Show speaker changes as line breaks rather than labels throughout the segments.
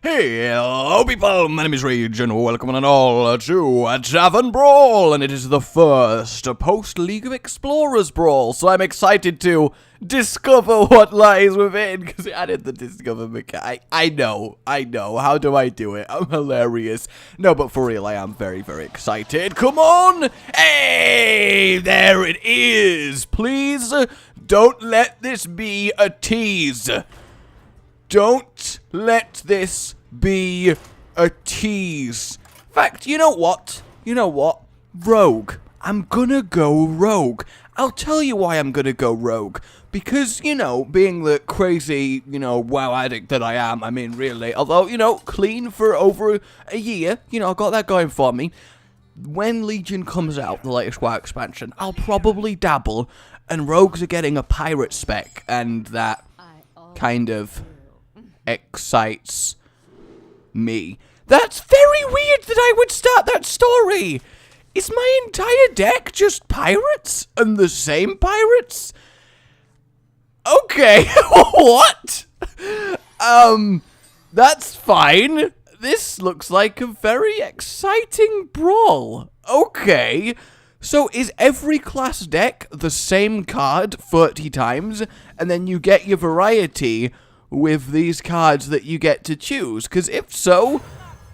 Hello people, my name is Rage and welcome on all to Tavern Brawl, and it is the first post-League of Explorers Brawl, so I'm excited to discover what lies within, because it added the discover mechanic. I know, how do I do it? I'm hilarious. No, but for real, I am very, very excited. Come on! Hey, there it is! Please, don't let this be a tease. Don't let this be a tease. In fact, you know what? Rogue. I'm gonna go rogue. I'll tell you why I'm gonna go rogue. Because, being the crazy, WoW addict that I am, I mean, really, although, clean for over a year, I got that going for me. When Legion comes out, the latest WoW expansion, I'll probably dabble, and rogues are getting a pirate spec, and that kind of excites me. That's very weird that I would start that story. Is my entire deck just pirates and the same pirates? Okay, what? That's fine. This looks like a very exciting brawl. Okay. So is every class deck the same card 30 times, and then you get your variety with these cards that you get to choose? Because if so,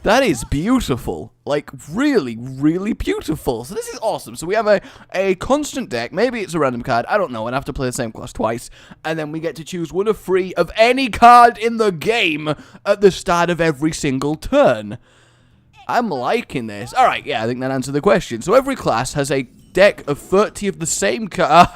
that is beautiful. Like, really, really beautiful. So this is awesome. So we have a constant deck. Maybe it's a random card. I don't know. And I have to play the same class twice. And then we get to choose one of three of any card in the game at the start of every single turn. I'm liking this. Alright, yeah, I think that answered the question. So every class has a deck of 30 of the same card.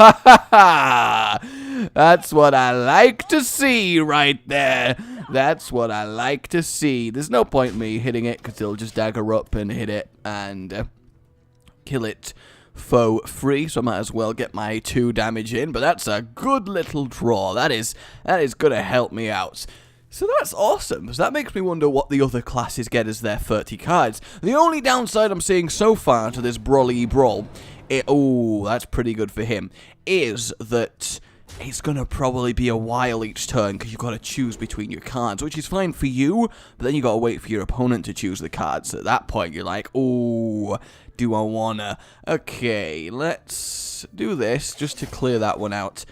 That's what I like to see right there. That's what I like to see. There's no point in me hitting it, because it'll just dagger up and hit it and kill it for free. So I might as well get my 2 damage in. But that's a good little draw. That is going to help me out. So that's awesome. So that makes me wonder what the other classes get as their 30 cards. The only downside I'm seeing so far to this Brawly Brawl, that's pretty good for him, is that it's going to probably be a while each turn, because you've got to choose between your cards, which is fine for you, but then you got to wait for your opponent to choose the cards. At that point, you're like, do I wanna? Okay, let's do this just to clear that one out.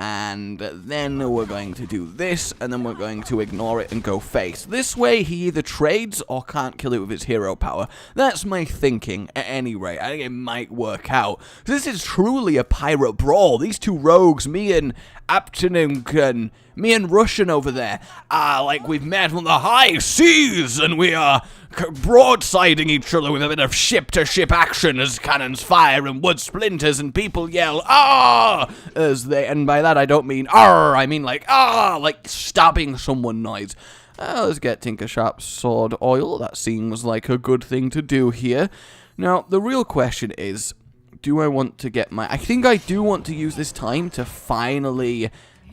And then we're going to do this, and then we're going to ignore it and go face. This way, he either trades or can't kill it with his hero power. That's my thinking, at any rate. I think it might work out. This is truly a pirate brawl. These two rogues, me and Aptenunk and me and Russian over there, like we've met from the high seas, and we are broadsiding each other with a bit of ship-to-ship action as cannons fire and wood splinters and people yell, "Ah!" and by that I don't mean "arr," I mean like "ah," like stabbing someone noise. Let's get Tinker Sharp's sword oil. That seems like a good thing to do here. Now, the real question is, do I want to get I think I do want to use this time to finally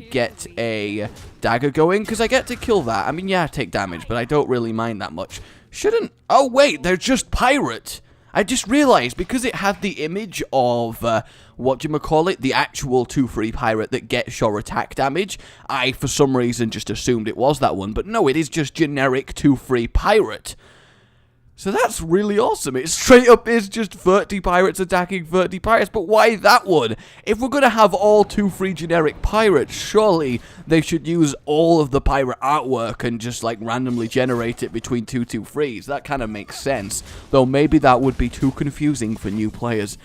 get a dagger going, because I get to kill that. I mean, yeah, I take damage, but I don't really mind that much. Oh wait, they're just pirate. I just realized, because it had the image of, the actual 2-3 pirate that gets your attack damage, I, for some reason, just assumed it was that one, but no, it is just generic 2-3 pirate. So that's really awesome. It straight up is just 30 pirates attacking 30 pirates, but why that one? If we're going to have all 2-3 generic pirates, surely they should use all of the pirate artwork and just like randomly generate it between 2-2-3s. That kind of makes sense, though maybe that would be too confusing for new players.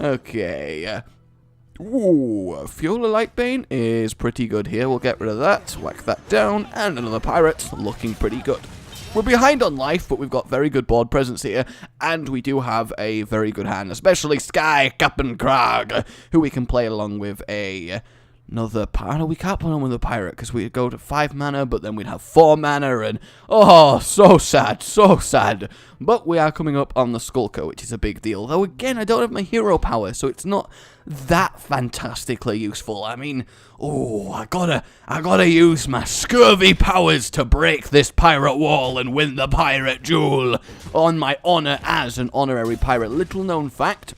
Okay, Fiola Lightbane is pretty good here. We'll get rid of that, whack that down, and another pirate looking pretty good. We're behind on life, but we've got very good board presence here, and we do have a very good hand, especially Sky Captain Krag, who we can play along with another pirate. We can't play on with a pirate, because we'd go to 5 mana, but then we'd have 4 mana, and so sad, so sad. But we are coming up on the Skulker, which is a big deal, though again, I don't have my hero power, so it's not that fantastically useful. I mean, I gotta use my scurvy powers to break this pirate wall and win the pirate duel on my honor as an honorary pirate. Little known fact,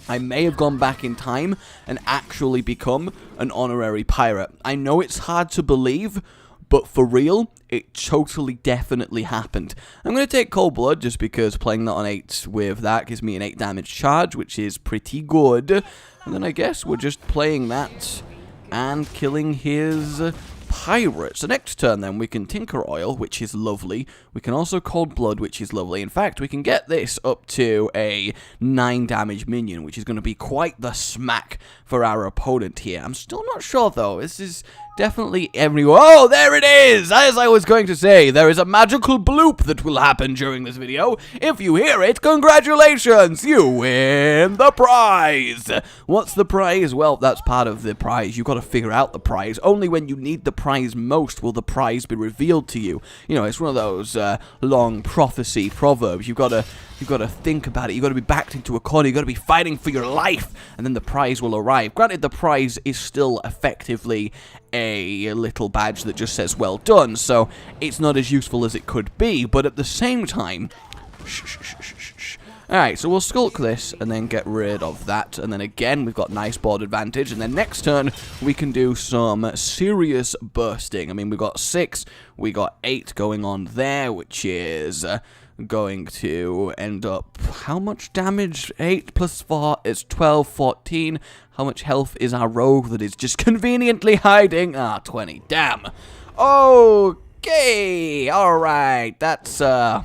I may have gone back in time and actually become an honorary pirate. I know it's hard to believe, but for real, it totally definitely happened. I'm going to take Cold Blood just because playing that on 8 with that gives me an 8 damage charge, which is pretty good. And then I guess we're just playing that and killing his pirates. The next turn then we can Tinker Oil, which is lovely. We can also Cold Blood, which is lovely. In fact, we can get this up to a 9 damage minion, which is going to be quite the smack for our opponent here. I'm still not sure though. This is definitely everywhere. Oh, there it is! As I was going to say, there is a magical bloop that will happen during this video. If you hear it, congratulations! You win the prize! What's the prize? Well, that's part of the prize. You've got to figure out the prize. Only when you need the prize most will the prize be revealed to you. You know, it's one of those long prophecy proverbs. You've got to think about it. You've got to be backed into a corner. You've got to be fighting for your life, and then the prize will arrive. Granted, the prize is still effectively a little badge that just says well done, so it's not as useful as it could be, but at the same time... Alright, so we'll skulk this and then get rid of that, and then again we've got nice board advantage, and then next turn we can do some serious bursting. I mean, we've got 6, we got 8 going on there, which is going to end up... How much damage? 8 plus 4 is 12, 14. How much health is our rogue that is just conveniently hiding? Ah, 20. Damn. Okay. Alright. That's, So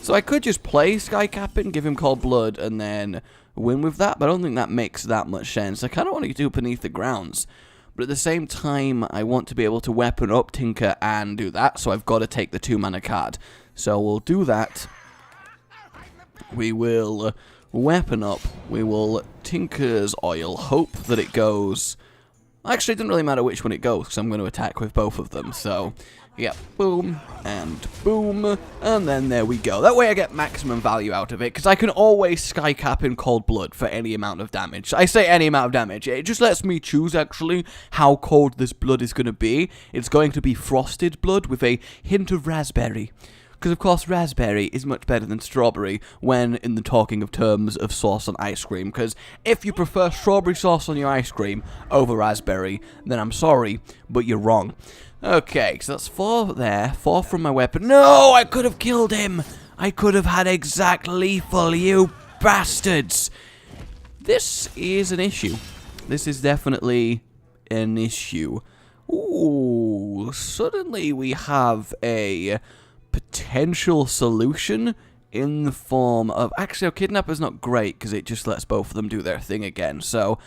I could just play Sky Captain, give him Cold Blood, and then win with that, but I don't think that makes that much sense. I kind of want to do Beneath the Grounds, but at the same time, I want to be able to weapon up Tinker and do that, so I've got to take the 2-mana card. So we'll do that. We will weapon up. We will Tinker's Oil. Hope that it goes... Actually, it doesn't really matter which one it goes, because I'm going to attack with both of them. So, yeah, boom, and boom, and then there we go. That way I get maximum value out of it, because I can always Sky Cap in Cold Blood for any amount of damage. I say any amount of damage. It just lets me choose, actually, how cold this blood is going to be. It's going to be frosted blood with a hint of raspberry. Because, of course, raspberry is much better than strawberry when in the talking of terms of sauce on ice cream. Because if you prefer strawberry sauce on your ice cream over raspberry, then I'm sorry, but you're wrong. Okay, so that's 4 there. 4 from my weapon. No, I could have killed him. I could have had exact lethal, you bastards. This is an issue. This is definitely an issue. Ooh, suddenly we have a potential solution in the form of... Actually, a Kidnapper's not great because it just lets both of them do their thing again. So,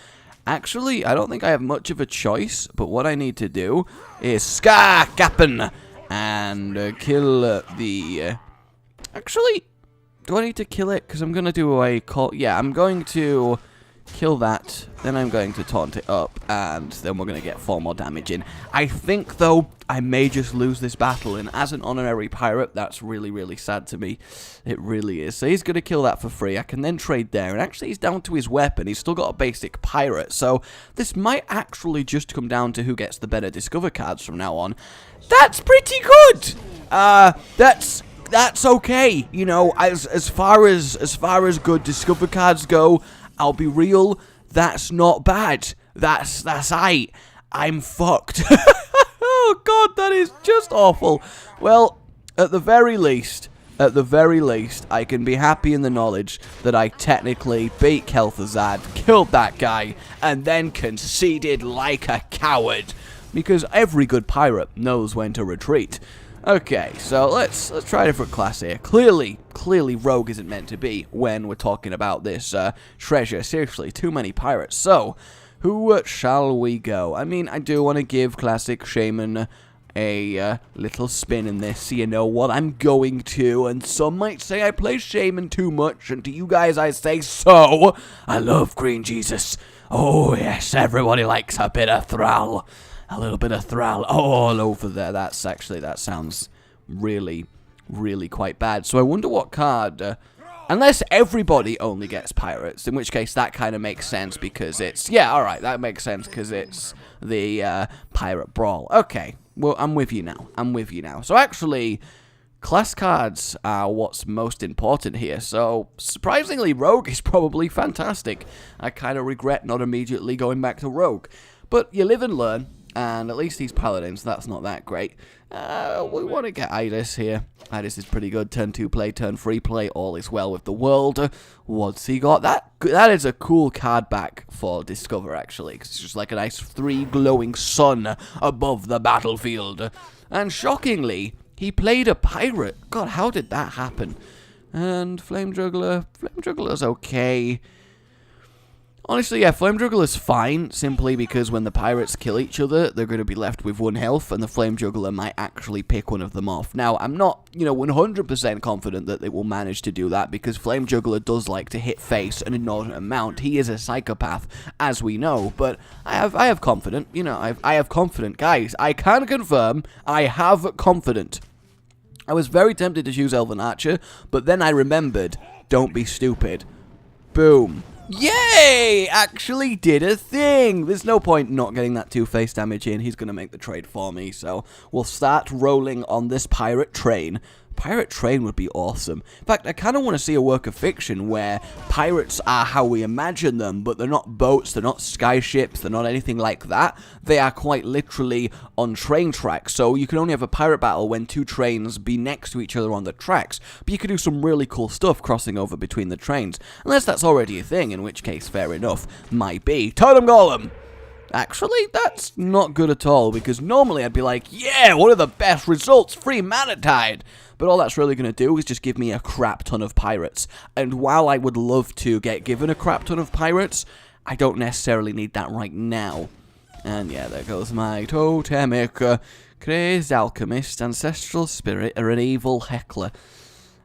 actually, I don't think I have much of a choice, but what I need to do is Sky Captain and kill the... Actually, do I need to kill it? Because I'm going to do a call... Yeah, I'm going to kill that, then I'm going to taunt it up, and then we're going to get 4 more damage in. I think, though, I may just lose this battle, and as an honorary pirate, that's really, really sad to me. It really is. So he's going to kill that for free. I can then trade there, and actually he's down to his weapon. He's still got a basic pirate, so this might actually just come down to who gets the better Discover cards from now on. That's pretty good! That's okay. You know, as far as good Discover cards go, I'll be real, that's not bad. That's aight. I'm fucked. Oh god, that is just awful. Well, at the very least, I can be happy in the knowledge that I technically beat Kel'Thuzad, killed that guy, and then conceded like a coward. Because every good pirate knows when to retreat. Okay, so let's try a different class here. Clearly, Rogue isn't meant to be when we're talking about this treasure. Seriously, too many pirates. So, who shall we go? I mean, I do want to give Classic Shaman a little spin in this. So you know what? I'm going to, and some might say I play Shaman too much, and to you guys I say so. I love Green Jesus. Oh yes, everybody likes a bit of Thrall. A little bit of Thrall all over there. That sounds really, really quite bad. So I wonder what card... unless everybody only gets pirates, in which case that kind of makes sense because it's... Yeah, alright, that makes sense because it's the Pirate Brawl. Okay, well, I'm with you now. So actually, class cards are what's most important here. So, surprisingly, Rogue is probably fantastic. I kind of regret not immediately going back to Rogue. But you live and learn. And at least he's Paladin, so that's not that great. We want to get Idis here. Idis is pretty good. Turn 2 play, turn 3 play. All is well with the world. What's he got? That is a cool card back for Discover, actually. Because it's just like a nice 3 glowing sun above the battlefield. And shockingly, he played a pirate. God, how did that happen? And Flame Juggler. Flame Juggler's okay. Honestly, yeah, Flame Juggler's fine, simply because when the pirates kill each other, they're going to be left with 1 health, and the Flame Juggler might actually pick one of them off. Now, I'm not, 100% confident that they will manage to do that, because Flame Juggler does like to hit face an inordinate amount. He is a psychopath, as we know, but I have confidence, I have confidence. Guys, I can confirm, I have confidence. I was very tempted to choose Elven Archer, but then I remembered, don't be stupid. Boom. Yay! Actually did a thing! There's no point not getting that 2-face damage in. He's going to make the trade for me, so we'll start rolling on this pirate train. Pirate train would be awesome. In fact, I kind of want to see a work of fiction where pirates are how we imagine them, but they're not boats, they're not skyships, they're not anything like that. They are quite literally on train tracks, so you can only have a pirate battle when 2 trains be next to each other on the tracks, but you can do some really cool stuff crossing over between the trains, unless that's already a thing, in which case, fair enough, might be. Totem Golem! Actually, that's not good at all, because normally I'd be like, yeah, one of the best results, free Mana Tide! But all that's really going to do is just give me a crap ton of pirates. And while I would love to get given a crap ton of pirates, I don't necessarily need that right now. And yeah, there goes my totemic. Crazed Alchemist, Ancestral Spirit, or an Evil Heckler.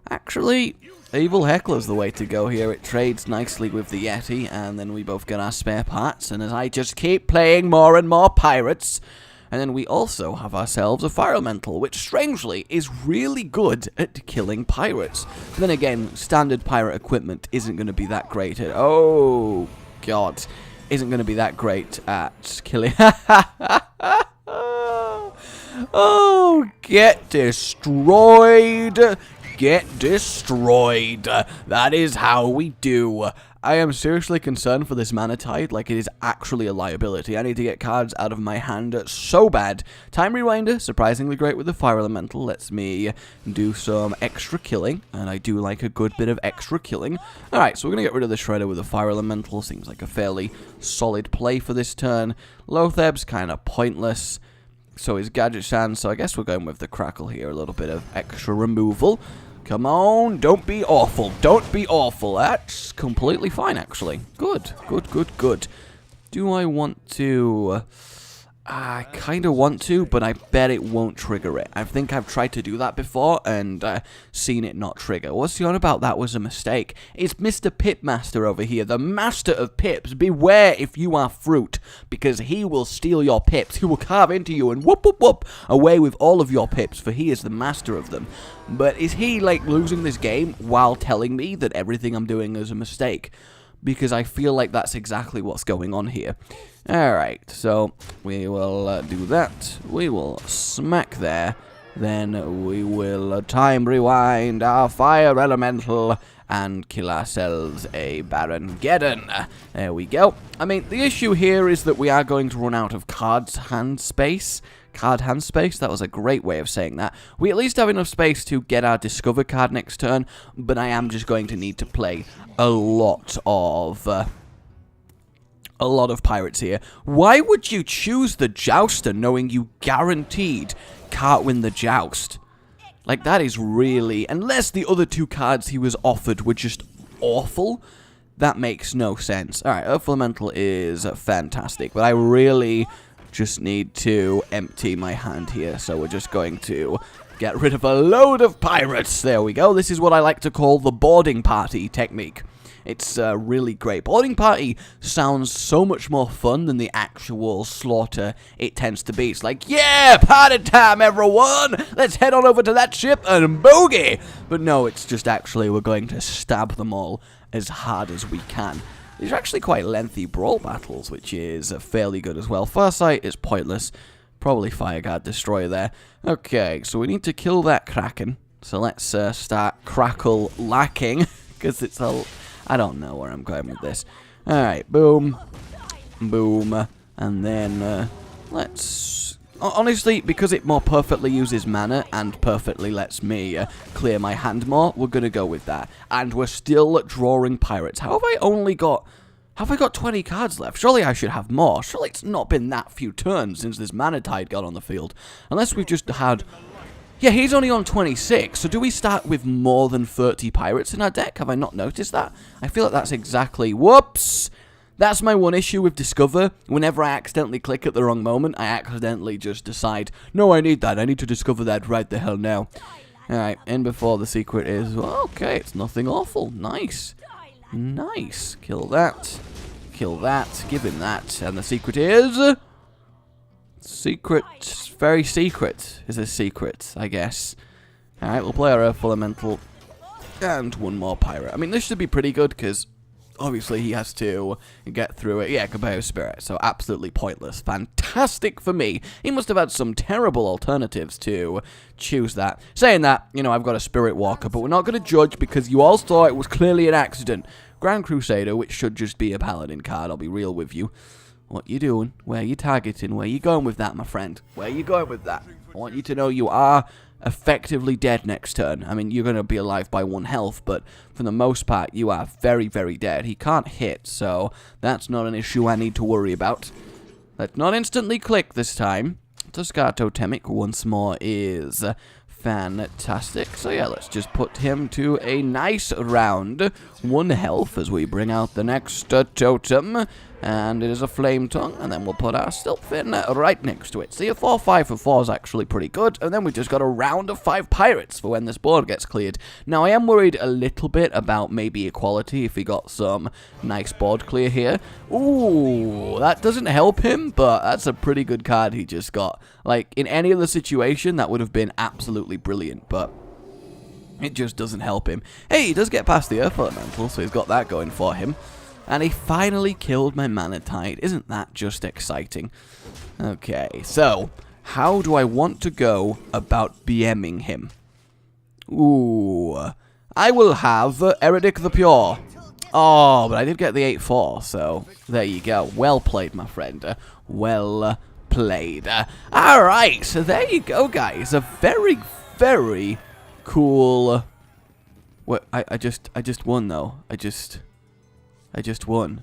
Actually, Evil Heckler's the way to go here. It trades nicely with the Yeti, and then we both get our spare parts. And as I just keep playing more and more pirates... And then we also have ourselves a Fire Elemental, which strangely is really good at killing pirates. But then again, standard pirate equipment isn't going to be that great at... Oh, God. Isn't going to be that great at killing... Oh, get destroyed. Get destroyed. That is how we do. I am seriously concerned for this Mana Tide, like it is actually a liability. I need to get cards out of my hand so bad. Time Rewinder, surprisingly great with the Fire Elemental, lets me do some extra killing, and I do like a good bit of extra killing. Alright, so we're going to get rid of the Shredder with the Fire Elemental, seems like a fairly solid play for this turn. Lotheb's kind of pointless, so is Gadget Sand, so I guess we're going with the Crackle here, a little bit of extra removal. Come on, don't be awful. Don't be awful. That's completely fine, actually. Good, good, good, good. Do I want to... I kind of want to, but I bet it won't trigger it. I think I've tried to do that before and seen it not trigger. What's he on about? That was a mistake. It's Mr. Pipmaster over here, the master of pips. Beware if you are fruit, because he will steal your pips. He will carve into you and whoop, whoop, whoop, away with all of your pips, for he is the master of them. But is he, like, losing this game while telling me that everything I'm doing is a mistake? Because I feel like that's exactly what's going on here. Alright, so we will do that. We will smack there. Then we will time rewind our Fire Elemental and kill ourselves a Baron-geddon. There we go. I mean, the issue here is that we are going to run out of card hand space. That was a great way of saying that. We at least have enough space to get our Discover card next turn, but I am just going to need to play a lot of pirates here. Why would you choose the Jouster knowing you guaranteed can't win the Joust? Like, that is really... Unless the other 2 cards he was offered were just awful, that makes no sense. Alright, Earth Elemental is fantastic, but I really just need to empty my hand here, so we're just going to get rid of a load of pirates. There we go. This is what I like to call the boarding party technique. It's really great. Boarding party sounds so much more fun than the actual slaughter it tends to be. It's like, yeah, party time, everyone! Let's head on over to that ship and bogey! But no, it's just actually we're going to stab them all as hard as we can. These are actually quite lengthy brawl battles, which is fairly good as well. Farsight is pointless. Probably Fireguard Destroyer there. Okay, so we need to kill that Kraken. So let's start Crackle lacking, because it's a... I don't know where I'm going with this. Alright, boom. Boom. And then Let's... Honestly, because it more perfectly uses mana and perfectly lets me clear my hand more, we're going to go with that. And we're still drawing pirates. How have I only got... Have I got 20 cards left? Surely I should have more. Surely it's not been that few turns since this mana tide got on the field. Unless we've just had... Yeah, he's only on 26, so do we start with more than 30 pirates in our deck? Have I not noticed that? I feel like that's exactly... Whoops! That's my one issue with Discover. Whenever I accidentally click at the wrong moment, I accidentally just decide, no, I need that. I need to discover that right the hell now. Alright, in before the secret is... Well, okay, it's nothing awful. Nice. Nice. Kill that. Kill that. Give him that. And the secret is... Secret, very secret is a secret, I guess. Alright, we'll play our Earth Elemental and one more pirate. I mean, this should be pretty good because obviously he has to get through it. Yeah, Competitive Spirit, so absolutely pointless. Fantastic for me. He must have had some terrible alternatives to choose that. Saying that, you know, I've got a Spirit Walker, but we're not going to judge because you all saw it was clearly an accident. Grand Crusader, which should just be a Paladin card, I'll be real with you. What you doing? Where you targeting? Where you going with that, my friend? Where you going with that? I want you to know you are effectively dead next turn. I mean, you're going to be alive by 1 health, but for the most part, you are very, very dead. He can't hit, so that's not an issue I need to worry about. Let's not instantly click this time. Discard Totemic once more is fantastic. So yeah, let's just put him to a nice round 1 health as we bring out the next totem. And it is a Flame Tongue, and then we'll put our Stiltfin right next to it. See, a 4-5 for 4 is actually pretty good, and then we just got a round of 5 pirates for when this board gets cleared. Now, I am worried a little bit about maybe equality if he got some nice board clear here. Ooh, that doesn't help him, but that's a pretty good card he just got. Like, in any other situation, that would have been absolutely brilliant, but it just doesn't help him. Hey, he does get past the Earth Elemental, so he's got that going for him. And he finally killed my Mana Tide. Isn't that just exciting? Okay, so how do I want to go about BMing him? Ooh, I will have Eridic the Pure. Oh, but I did get the 8-4, so there you go. Well played, my friend. Well played. Alright, so there you go, guys. A very, very cool... What? I just won, though. I just won.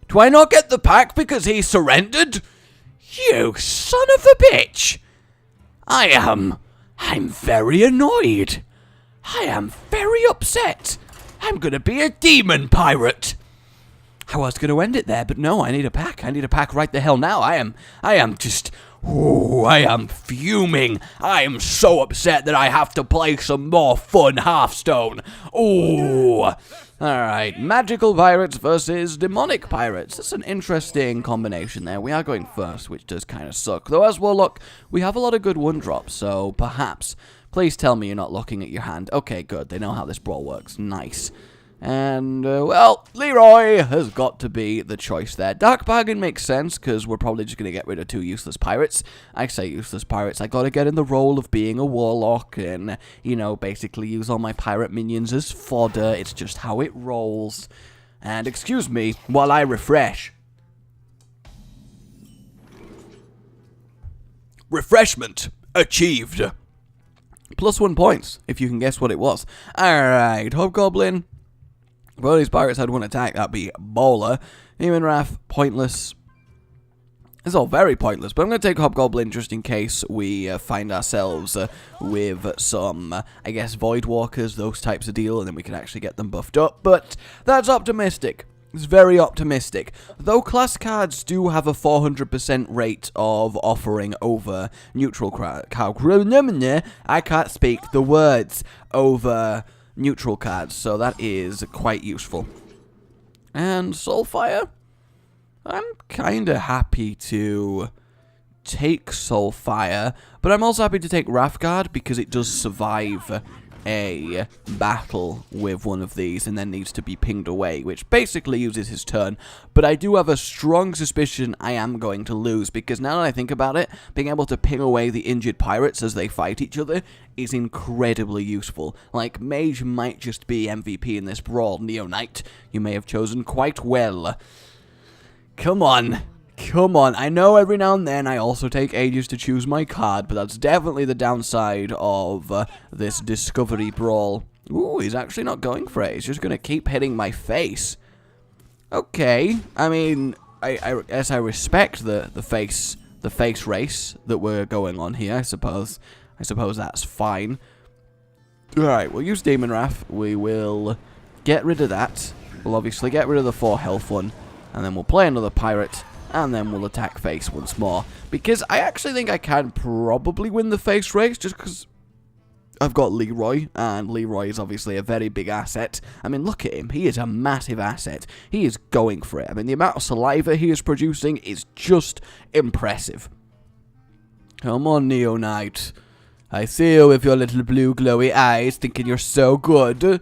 Do I not get the pack because he surrendered? You son of a bitch! I'm very annoyed. I am very upset. I'm gonna be a demon pirate. I was gonna end it there, but no, I need a pack. I need a pack right the hell now. I am just... Ooh, I am fuming. I am so upset that I have to play some more fun Hearthstone. Ooh. Alright, magical pirates versus demonic pirates. That's an interesting combination there. We are going first, which does kind of suck. Though, as well, look, we have a lot of good 1-drops, so perhaps. Please tell me you're not looking at your hand. Okay, good. They know how this brawl works. Nice. And, well, Leroy has got to be the choice there. Dark Bargain makes sense, because we're probably just going to get rid of 2 useless pirates. I say useless pirates. I got to get in the role of being a warlock and, you know, basically use all my pirate minions as fodder. It's just how it rolls. And, excuse me, while I refresh. Refreshment achieved. +1 points, if you can guess what it was. Alright, Hobgoblin. Well, these pirates had 1 attack, that'd be Bowler. Human Wrath, pointless. It's all very pointless, but I'm going to take Hobgoblin just in case we find ourselves with some, I guess, Void Walkers, those types of deal, and then we can actually get them buffed up. But that's optimistic. It's very optimistic. Though class cards do have a 400% rate of offering over neutral cards. I can't speak the words over neutral cards, so that is quite useful. And Soulfire, I'm kind of happy to take Soulfire, but I'm also happy to take Wrathguard because it does survive a battle with one of these and then needs to be pinged away, which basically uses his turn. But I do have a strong suspicion I am going to lose, because now that I think about it, being able to ping away the injured pirates as they fight each other is incredibly useful. Like, Mage might just be MVP in this brawl. Neo Knight, you may have chosen quite well. Come on. Come on, I know every now and then I also take ages to choose my card, but that's definitely the downside of this Discovery Brawl. Ooh, he's actually not going for it. He's just going to keep hitting my face. Okay, I mean, I guess I respect the face race that we're going on here, I suppose. I suppose that's fine. Alright, we'll use Demon Wrath. We will get rid of that. We'll obviously get rid of the 4 health one, and then we'll play another pirate, and then we'll attack face once more. Because I actually think I can probably win the face race, just because I've got Leroy, and Leroy is obviously a very big asset. I mean, look at him. He is a massive asset. He is going for it. I mean, the amount of saliva he is producing is just impressive. Come on, Neo Knight. I see you with your little blue glowy eyes, thinking you're so good.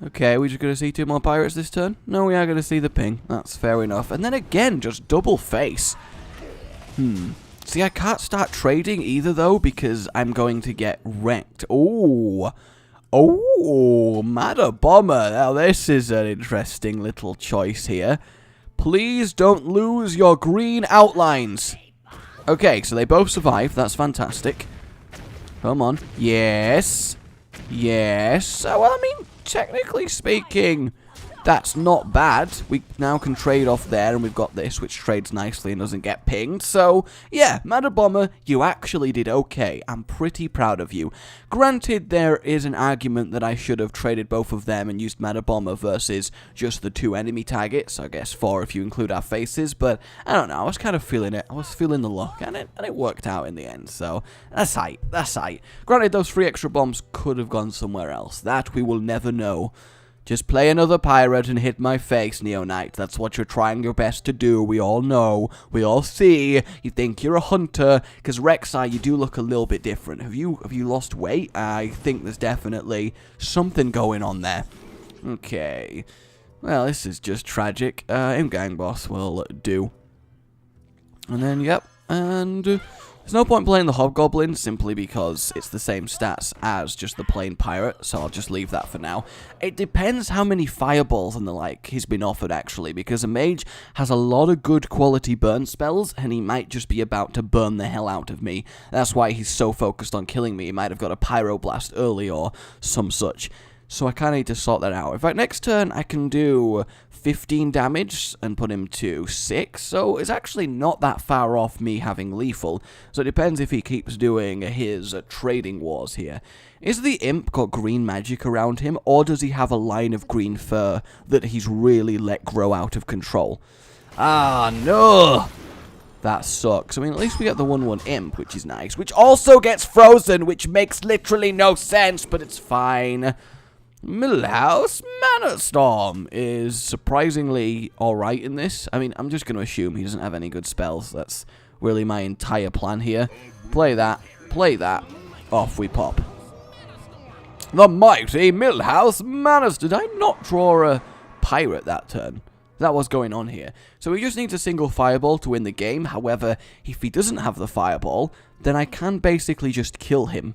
Okay, we're just going to see 2 more pirates this turn? No, we are going to see the ping. That's fair enough. And then again, just double face. See, I can't start trading either, though, because I'm going to get wrecked. Oh, Mad Bomber. Now, this is an interesting little choice here. Please don't lose your green outlines. Okay, so they both survived. That's fantastic. Come on. Yes. Yes. Well, I mean, technically speaking, that's not bad. We now can trade off there, and we've got this, which trades nicely and doesn't get pinged. So, yeah, Mad Bomber, you actually did okay. I'm pretty proud of you. Granted, there is an argument that I should have traded both of them and used Mad Bomber versus just the 2 enemy targets. I guess 4 if you include our faces, but I don't know. I was kind of feeling it. I was feeling the luck, and it worked out in the end. So, that's height. That's height. Granted, those 3 extra bombs could have gone somewhere else. That we will never know. Just play another pirate and hit my face, Neo Knight. That's what you're trying your best to do. We all know. We all see. You think you're a hunter. Because Rek'Sai, you do look a little bit different. Have you lost weight? I think there's definitely something going on there. Okay. Well, this is just tragic. Gang Boss will do. And then, yep. And there's no point playing the Hobgoblin simply because it's the same stats as just the plain pirate, so I'll just leave that for now. It depends how many fireballs and the like he's been offered, actually, because a mage has a lot of good quality burn spells, and he might just be about to burn the hell out of me. That's why he's so focused on killing me. He might have got a Pyroblast early or some such. So I kind of need to sort that out. In fact, next turn I can do 15 damage and put him to 6. So it's actually not that far off me having lethal. So it depends if he keeps doing his trading wars here. Is the imp got green magic around him, or does he have a line of green fur that he's really let grow out of control? Ah, no! That sucks. I mean, at least we get the 1/1 imp, which is nice. Which also gets frozen, which makes literally no sense, but it's fine. Millhouse Mana Storm is surprisingly alright in this. I mean, I'm just going to assume he doesn't have any good spells. That's really my entire plan here. Play that, off we pop. The mighty Millhouse Mana Storm. Did I not draw a pirate that turn? That was going on here. So he just needs a single fireball to win the game. However, if he doesn't have the fireball, then I can basically just kill him.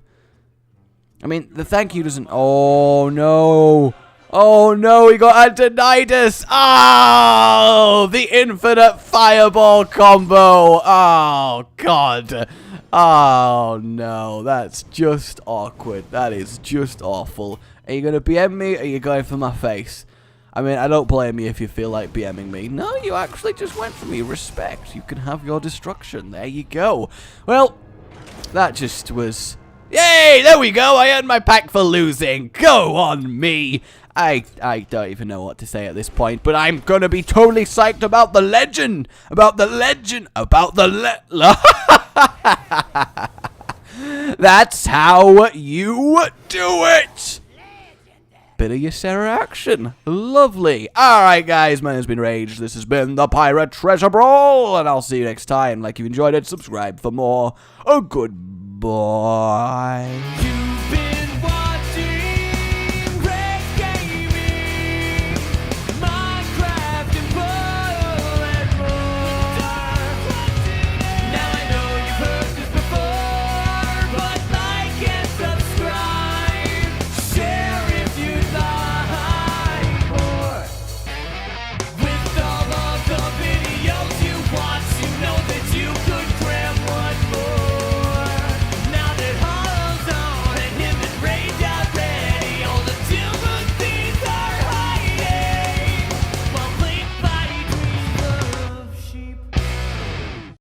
I mean, the thank you doesn't... Oh, no. Oh, no, he got Antonidas. Oh, the infinite fireball combo. Oh, God. Oh, no, that's just awkward. That is just awful. Are you going to BM me, or are you going for my face? I mean, I don't blame you if you feel like BMing me. No, you actually just went for me. Respect. You can have your destruction. There you go. Well, that just was... Yay! There we go! I earned my pack for losing! Go on me! I don't even know what to say at this point, but I'm gonna be totally psyched about the legend! That's how you do it! Bit of Ysera action. Lovely. Alright guys, my name's been Rage. This has been the Pirate Treasure Brawl, and I'll see you next time. Like you've enjoyed it, subscribe for more. Oh, goodbye.